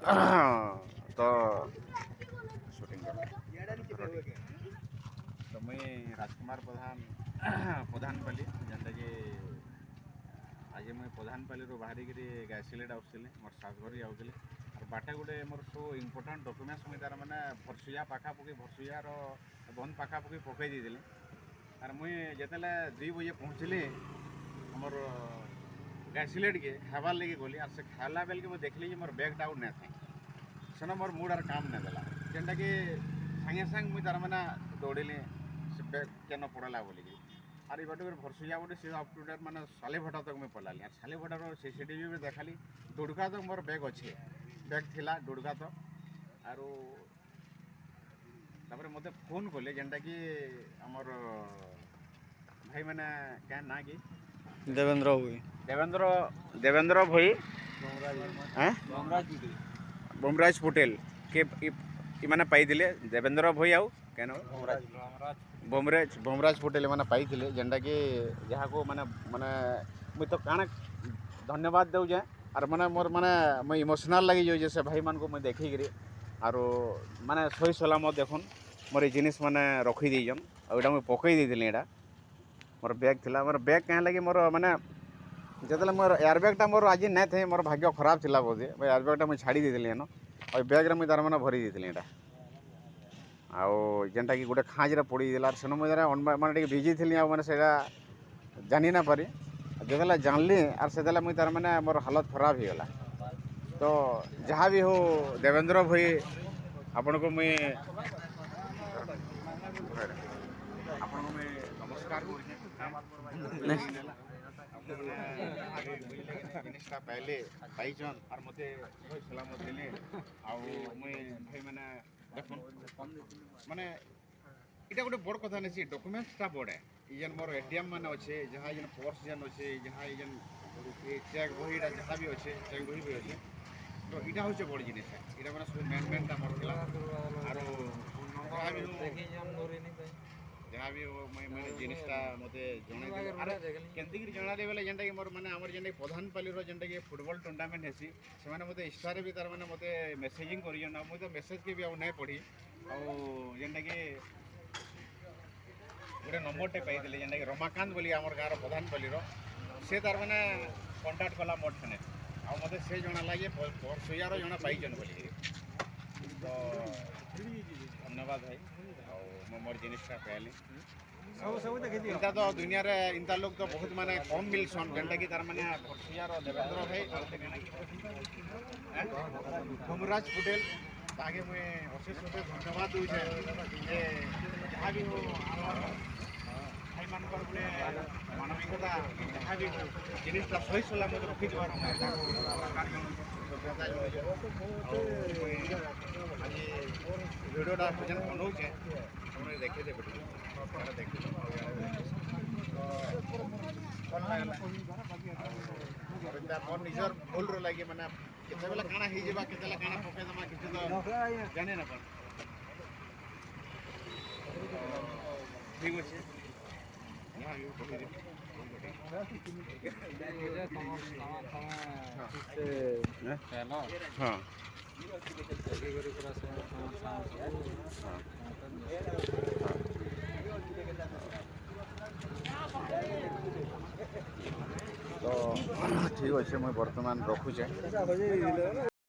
तो शूटिंग तो मुई राजकुमार प्रधान जेनटा कि आज मुई प्रधानपाली बाहरी गायसिलेट आसुली मोर सासघर आउली और बाटे गोटे मोर सब इम्पोर्टाट डॉक्यूमेंट्स मुझे तार मैंने भरसुया पाखापुखी भरसुयार बंद पाखापुखी पकई देती और मुई जिते 2 बजे पहुँचली मोर गायसिलेट के खाबार लगे गली और से खाला बेल के मुझे देखली मोर बैगटा आउट नहीं था सेन मोर मुड और काम नहीं देला जेनटा कि सागे सागे मुझे तार मैंने दौड़िली से बैग केन पड़ेला बोलिकी और ये बाटे भरसुया गोटे सी अप टू डेट मैंने सालेभटा तक मुझे पलाली और सालेभटार सीसीटीवी भी देखाली दुर्गा तक मोर बैग अच्छे बैग थिला दुर्गा तक आर मत फोन कले जेनटा कि आमर भाई मैंने क्या ना कि देवेंद्र भोई देवेंद्र भोई बुमराज पटेल के मैंने पाई देवेंद्र भोई आउ क्या बुमराज पटेल मैंने पाई जेनटा कि जहाँ को मैंने माने मुझे तो काण धन्यवाद दूचे और मैंने मोर मैंने मुझे इमोशनाल लगी जाऊे से भाई मान को मुझे देखिकी आर माने सही सलामत देखुन मोर जिनिस मैंने रखी दीजन आईटा मुझे पकई देती यहाँ मोर बैग थिला मोर बैग क्या लगे मोर मैंने जो मोर एयरबैगटा मोर आज नहीं थे मोर भाग्य खराब थिला बोधे एयरबैगटा मुझे छाड़ी देती हेन और बैग्रे मुझे तार मैंने भरी देती यहाँ आउ जेनटा कि गोटे खाँजरे पड़ीगला सेन मुझे मैंने बिजी थी मैंने से जानी ना पारी जो जानली और से मुझे तार मैंने मोर हालत खराब हो गला तो जहाँ भी हो देवेंद्र भाई आपण को मुझे नमस्कार जिनिसटा पाइले पाइछन और मते सलामत दिले मुई भाई मैंने देखुन माने इटा गोटे बड़ कथा नहीं डॉक्यूमेंट्सटा बड़े जेन मोर एटीएम मान अच्छे जहाँ जेन पर्स जेन अच्छे जहाँ जेन चेक बहीटा जहाँ भी अच्छे चेक बही भी अच्छे तो इटा हूँ बड़ जिनिस इटा मैंने सब मेनटा मोर थिला और जहाँ भी हो मैंने जिनिसटा मत जनते जनाले बेले जेनटा कि मोर मैंने आम जेनटा प्रधानपाली जेनटा कि फुटबॉल टूर्नामेंट हेसी से मत इंस्टा भी तार मैंने मत मेसेजिंग कर मुझे मेसेज के भी नहीं पढ़ी आनटा कि गोटे नंबरटे पाई जेनटा कि रमाकांत बोली आम गाँव प्रधानपाली से तार मैंने कंटाक्ट कला मोर ठाने आ मत से जनाला कि भरसुयार जना पाइछन बोली तो धन्यवाद भाई मोर जिनिसटा पाइली इनता तो दुनिया रे इनता लोग तो बहुत माने कम मिलसन जेनटा कि तार माने भरसुयार देवेंद्र भाई बुमराज पटेल ताके मुझे अशेष अशेष धन्यवाद दूचे जहाँ भी हो भाई मान गोटे मानविकता जहाँ भी हो जिनिसटा सही सलामत रखी आज भिडियोटा जेन बनाऊे देखी देवे मोर निजर भूल लगे मैंने केते बेला काना हो जावा केते काना पकईदमा किसी तो जानी ना पार ठीक अच्छे हाँ तो ठीक अच्छे मुझे बर्तमान रखुचे।